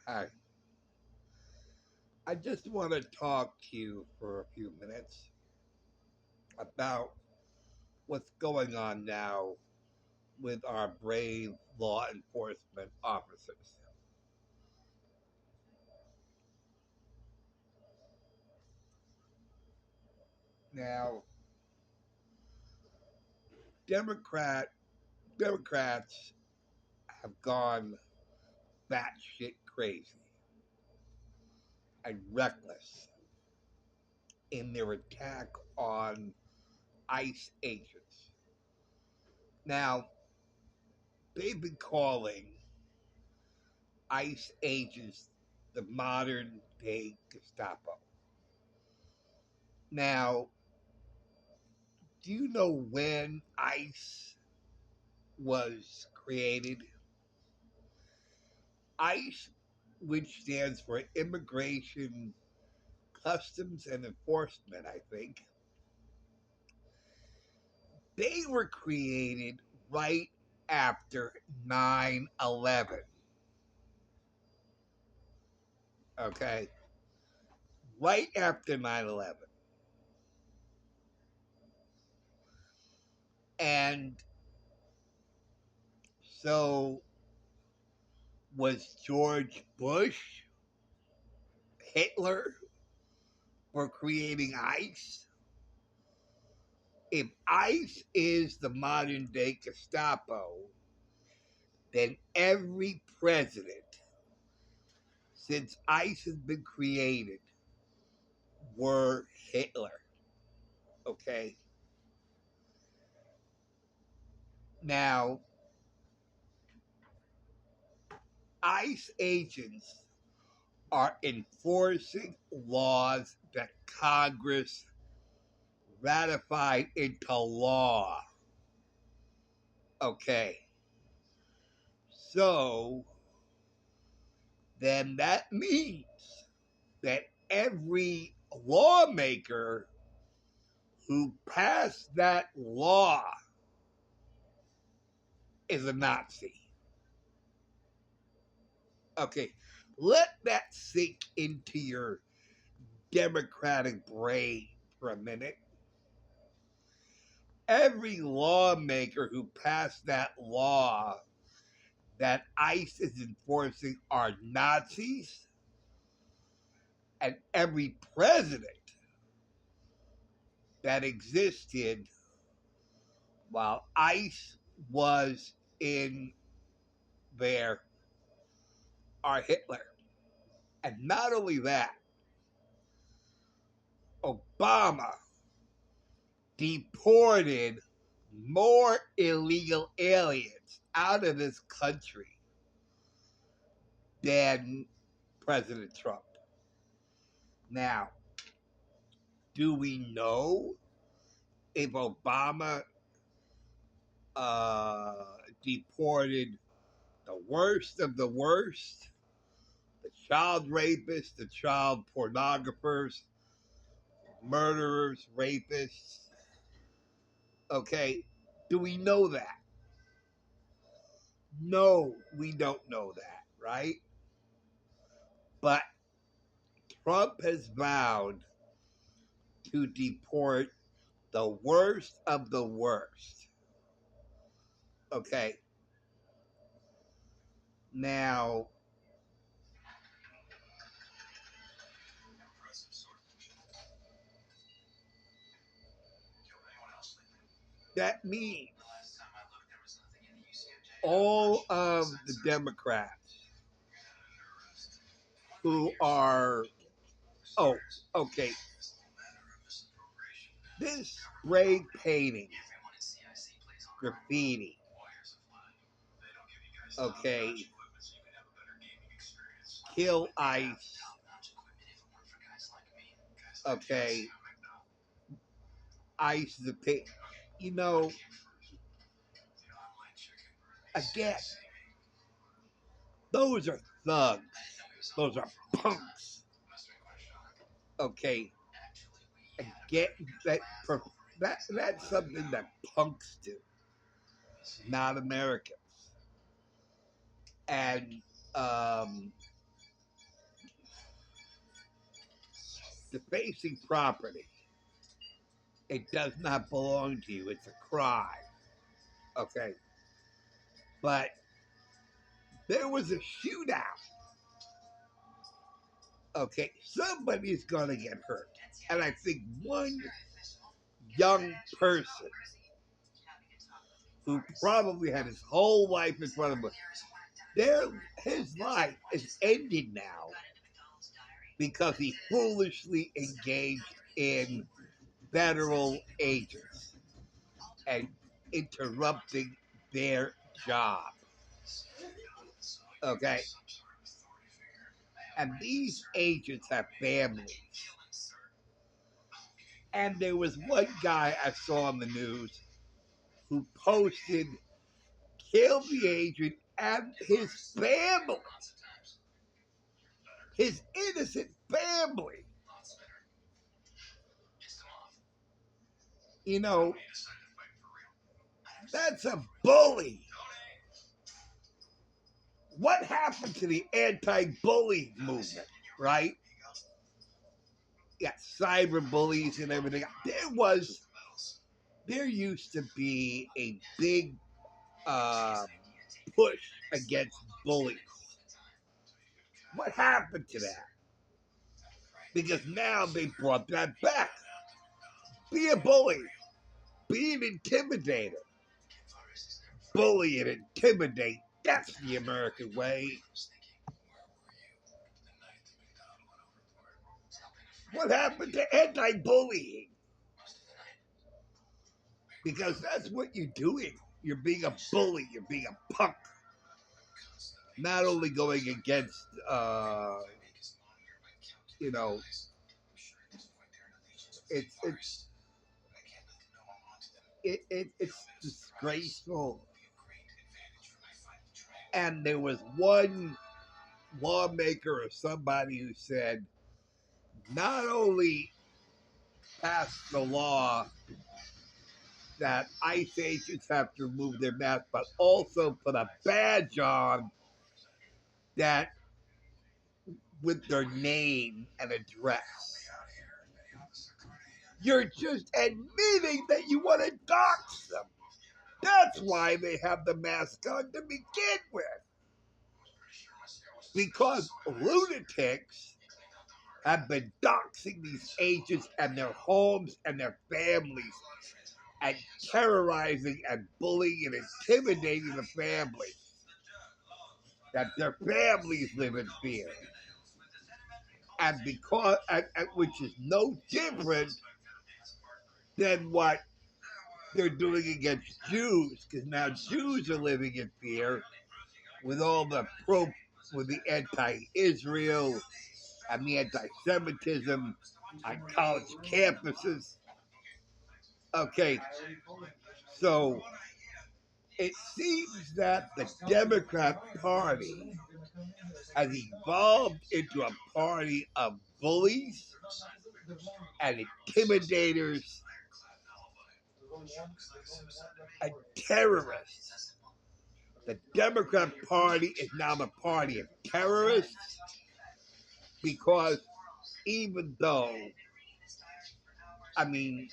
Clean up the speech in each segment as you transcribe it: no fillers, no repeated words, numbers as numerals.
Hi. I just want to talk to you for a few minutes about what's going on now with our brave law enforcement officers. Now, Democrat Democrats have gone batshit crazy and reckless in their attack on ICE agents. Now, they've been calling ICE agents the modern day Gestapo. Now, do you know when ICE was created? ICE, which stands for Immigration, Customs, and Enforcement, I think, they were created right after 9/11. Okay? Right after 9/11. And so was George Bush, Hitler for creating ICE? If ICE is the modern day Gestapo, then every president since ICE has been created were Hitler. Okay? Now, ICE agents are enforcing laws that Congress ratified into law. Okay? So, then that means that every lawmaker who passed that law is a Nazi. Okay, let that sink into your Democratic brain for a minute. Every lawmaker who passed that law that ICE is enforcing are Nazis, and every president that existed while ICE was in there are Hitler. And not only that, Obama deported more illegal aliens out of this country than President Trump. Now, do we know if Obama uh, deported the worst of the worst, the child rapists, the child pornographers, murderers, rapists? Okay, do we know that? No, we don't know that, right? But Trump has vowed to deport the worst of the worst. Okay, now that means all of the Democrats who are, oh, okay, this spray painting, graffiti, okay, kill ICE, okay, ICE the pig. You know, again, those are thugs. Those are punks. Okay, get that. That's something that punks do, not Americans. And um, defacing property. It does not belong to you. It's a crime. Okay. But there was a shootout. Okay. Somebody's going to get hurt. And I think one young person who probably had his whole life in front of him, his life is ended now because he foolishly engaged in federal agents and interrupting their job. Okay? And these agents have families. And there was one guy I saw on the news who posted, killed the agent and his family. His innocent family. You know, that's a bully. What happened to the anti-bully movement, right? Yeah, cyber bullies and everything. There used to be a big push against bullies. What happened to that? Because now they brought that back. Be a bully. Be an intimidator. Bully and intimidate. That's the American way. What happened to anti-bullying? Because that's what you're doing. You're being a bully. You're being a punk. Not only going against, you know, it's disgraceful. And there was one lawmaker or somebody who said, not only pass the law that ICE agents have to remove their mask, but also put a badge on that with their name and address. You're just admitting that you want to dox them. That's why they have the mask on to begin with. Because lunatics have been doxing these agents and their homes and their families and terrorizing and bullying and intimidating the families. That their families live in fear. And because, which is no different than what they're doing against Jews, because now Jews are living in fear with all with the anti-Israel and the anti-Semitism on college campuses. Okay, so it seems that the Democrat Party has evolved into a party of bullies and intimidators and terrorists. The Democrat Party is now the party of terrorists because even though, I mean,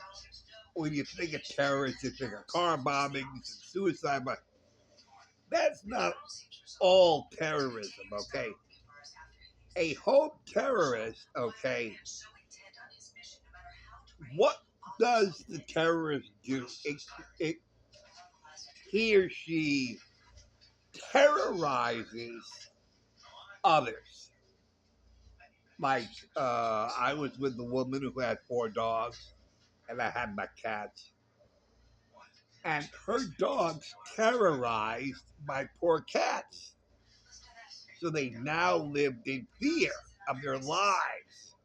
when you think of terrorists, you think of car bombings and suicide, but that's not all terrorism, okay? A home terrorist, okay, what does the terrorist do? He or she terrorizes others. Like, I was with the woman who had 4 dogs, and I had my cats. And her dogs terrorized my poor cats. So they now lived in fear of their lives.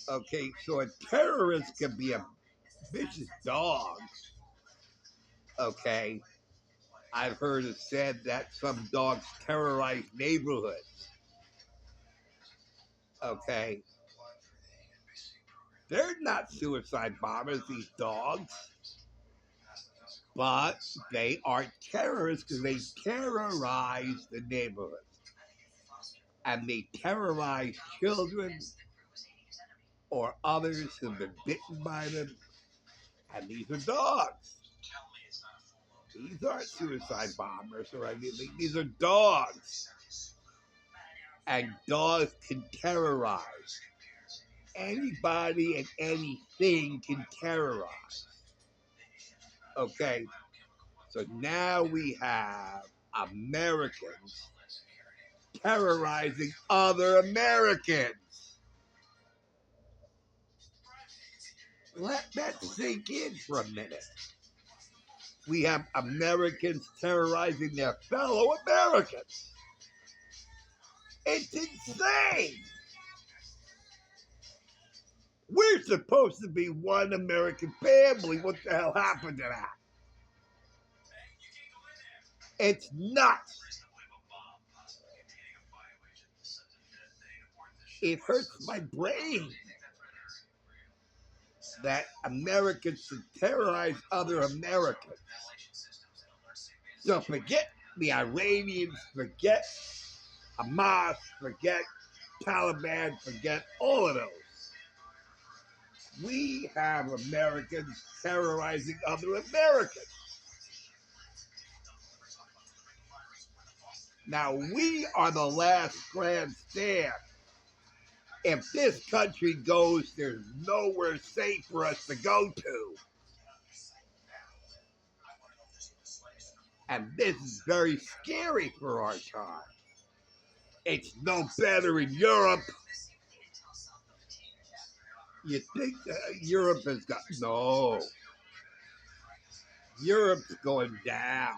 Okay, so a terrorist can be a vicious dog. Okay, I've heard it said that some dogs terrorize neighborhoods. Okay, they're not suicide bombers, these dogs, but they are terrorists because they terrorize the neighborhoods. And they terrorize children or others who've been bitten by them. And these are dogs. These aren't suicide bombers or anything. These are dogs. And dogs can terrorize. Anybody and anything can terrorize. Okay? So now we have Americans terrorizing other Americans. Let that sink in for a minute. We have Americans terrorizing their fellow Americans. It's insane. We're supposed to be one American family. What the hell happened to that? It's nuts. It hurts my brain that Americans should terrorize other Americans. So forget the Iranians, forget Hamas, forget Taliban, forget all of those. We have Americans terrorizing other Americans. Now, we are the last grand stand. If this country goes, there's nowhere safe for us to go to. And this is very scary for our time. It's no better in Europe. You think Europe has got... No. Europe's going down,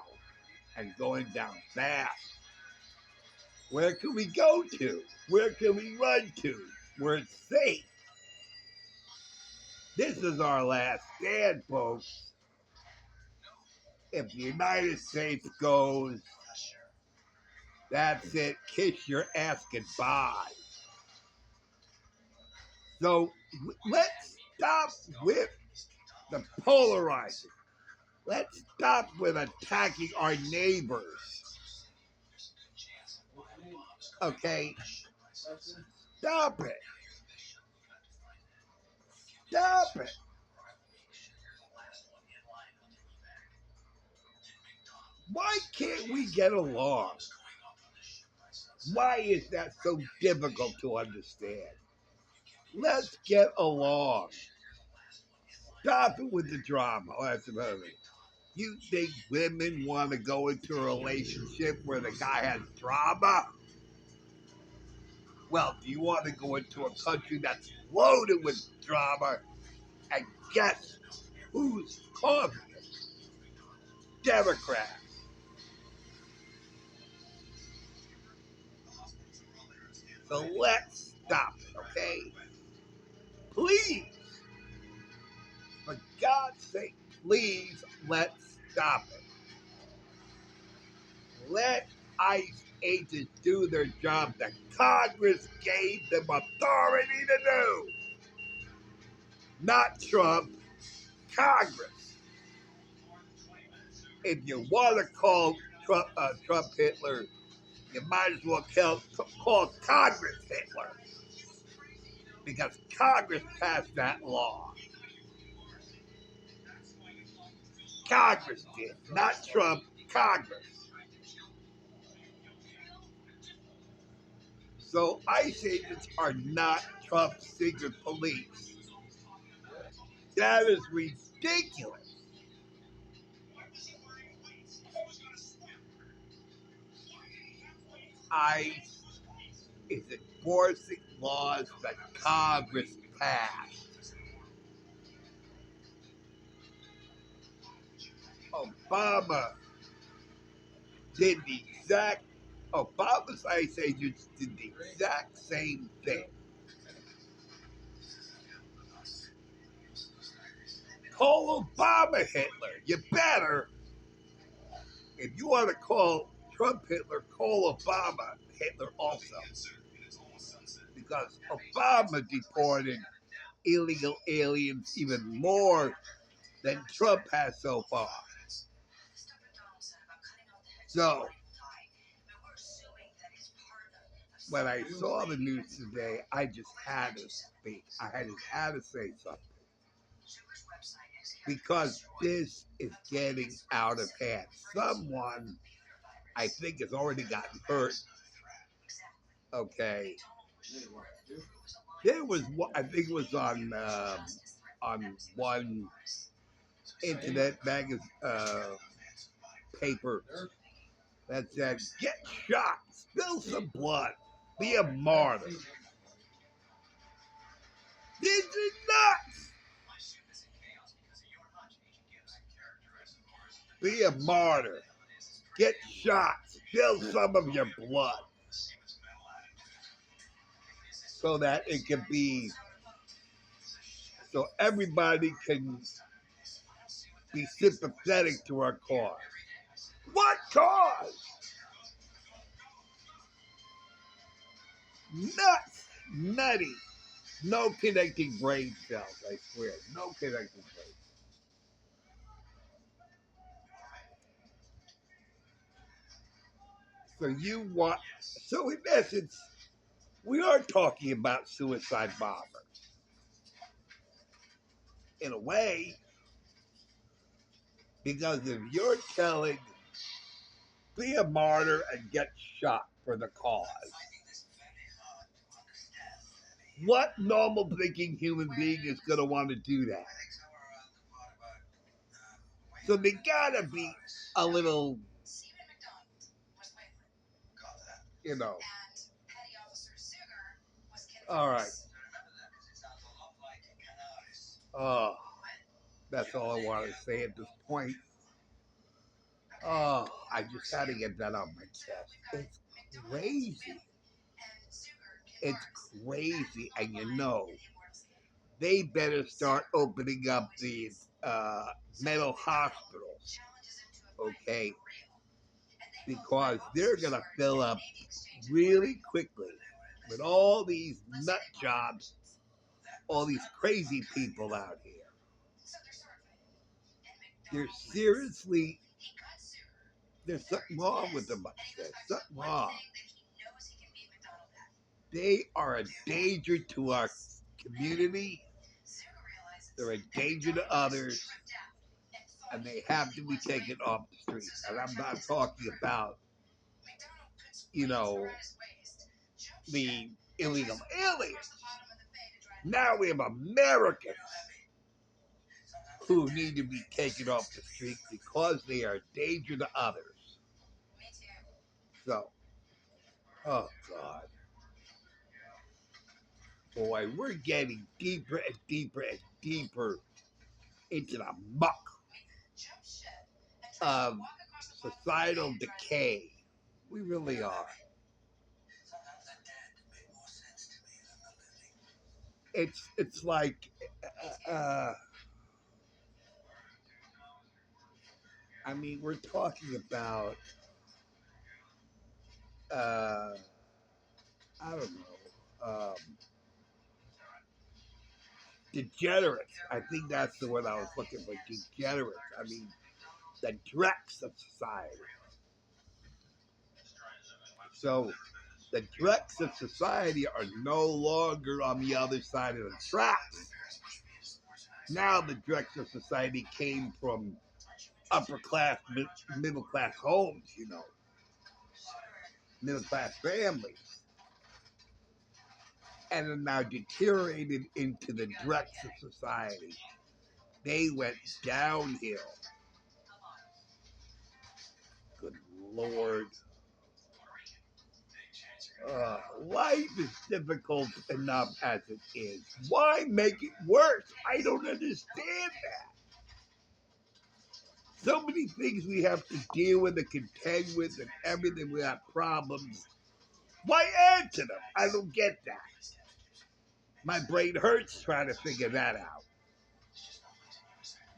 and going down fast. Where can we go to? Where can we run to? Where it's safe. This is our last stand, folks. If the United States goes, that's it. Kiss your ass goodbye. So let's stop with the polarizing. Let's stop with attacking our neighbors. Okay? Stop it. Stop it. Why can't we get along? Why is that so difficult to understand? Let's get along. Stop it with the drama. Oh, that's another thing. You think women want to go into a relationship where the guy has drama? Well, do you want to go into a country that's loaded with drama? And guess who's causing it? Democrats. So let's stop it, okay? Please, for God's sake, please, let's stop it. Let ICE agents do their job that Congress gave them authority to do. Not Trump, Congress. If you want to call Trump Hitler, you might as well call Congress Hitler. Because Congress passed that law. Congress did, not Trump, Congress. So ICE agents are not Trump's secret police. That is ridiculous. ICE is enforcing laws that Congress passed. Obama did the exact, Obama's ICE agents did the exact same thing. Call Obama Hitler. You better. If you want to call Trump Hitler, call Obama Hitler also. Because Obama deported illegal aliens even more than Trump has so far. So, when I saw the news today, I just had to speak. I just had to say something because this is getting out of hand. Someone, I think, has already gotten hurt. Okay, there was I think it was on one internet magazine paper that said, "Get shot, spill some blood, be a martyr." This is nuts. Be a martyr. Get shot. Spill some of your blood so that it can be, so everybody can be sympathetic to our cause. What cause? Nuts. Nutty. No connecting brain cells, I swear. No connecting brain. So you want, so in essence, we are talking about suicide bombers. In a way, because if you're telling, be a martyr and get shot for the cause, what normal thinking human being is going to want to do that? So they gotta be a little, you know. All right. Oh, that's all I want to say at this point. Oh, I just had to get that on my chest. It's crazy. It's crazy. And you know, they better start opening up these mental hospitals, okay? Because they're going to fill up really quickly with all these nut jobs, all these crazy people out here. There's seriously, there's something wrong with them upstairs. Something wrong. They are a danger to our community. They're a danger to others. And they have to be taken off the streets. And I'm not talking about, you know, the illegal aliens. Now we have Americans who need to be taken off the street because they are a danger to others. So, oh God. Boy, we're getting deeper and deeper and deeper into the muck of societal decay. We really are. It's like I mean, we're talking about I don't know, degenerates. I think that's the word I was looking for. Degenerates. I mean, the dregs of society. So the dregs of society are no longer on the other side of the tracks. Now the dregs of society came from upper class, middle class homes, you know, middle class families, and are now deteriorated into the dregs of society. They went downhill. Good Lord. Life is difficult enough as it is. Why make it worse? I don't understand that. So many things we have to deal with and contend with and everything. We have problems. Why add to them? I don't get that. My brain hurts trying to figure that out.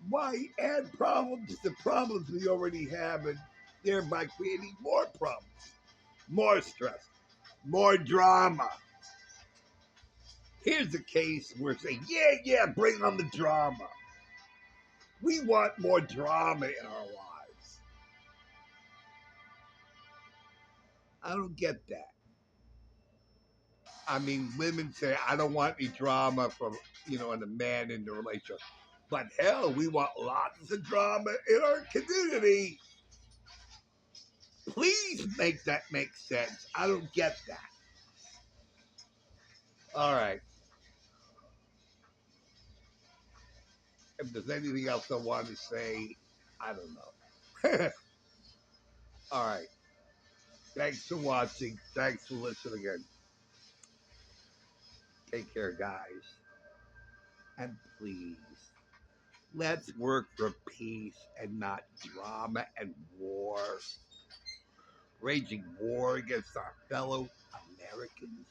Why add problems to problems we already have and thereby creating more problems, more stress, more drama? Here's a case where saying, yeah, bring on the drama. We want more drama in our lives. I don't get that. I mean, women say, I don't want any drama from, and a man in the relationship. But hell, we want lots of drama in our community. Please make that make sense. I don't get that. All right. If there's anything else I want to say, I don't know. All right. Thanks for watching. Thanks for listening in. Take care, guys. And please, let's work for peace and not drama and war. Raging war against our fellow Americans.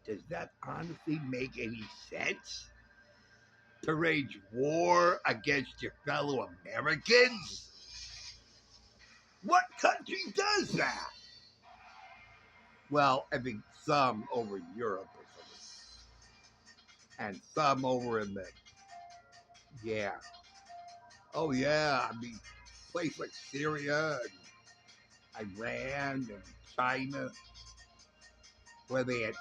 Does that honestly make any sense? To wage war against your fellow Americans? What country does that? Well, I think some over in Europe or something. And some over in the, yeah. Oh, yeah. I mean, places like Syria and Iran and China, where they had,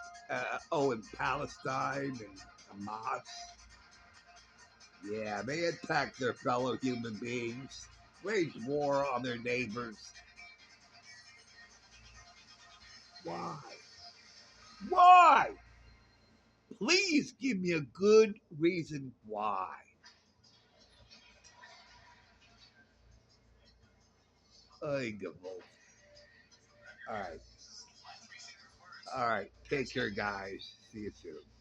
in Palestine and Hamas. Yeah, they attack their fellow human beings, wage war on their neighbors. Why? Why? Please give me a good reason why. I give up. All right. All right. Take care, guys. See you soon.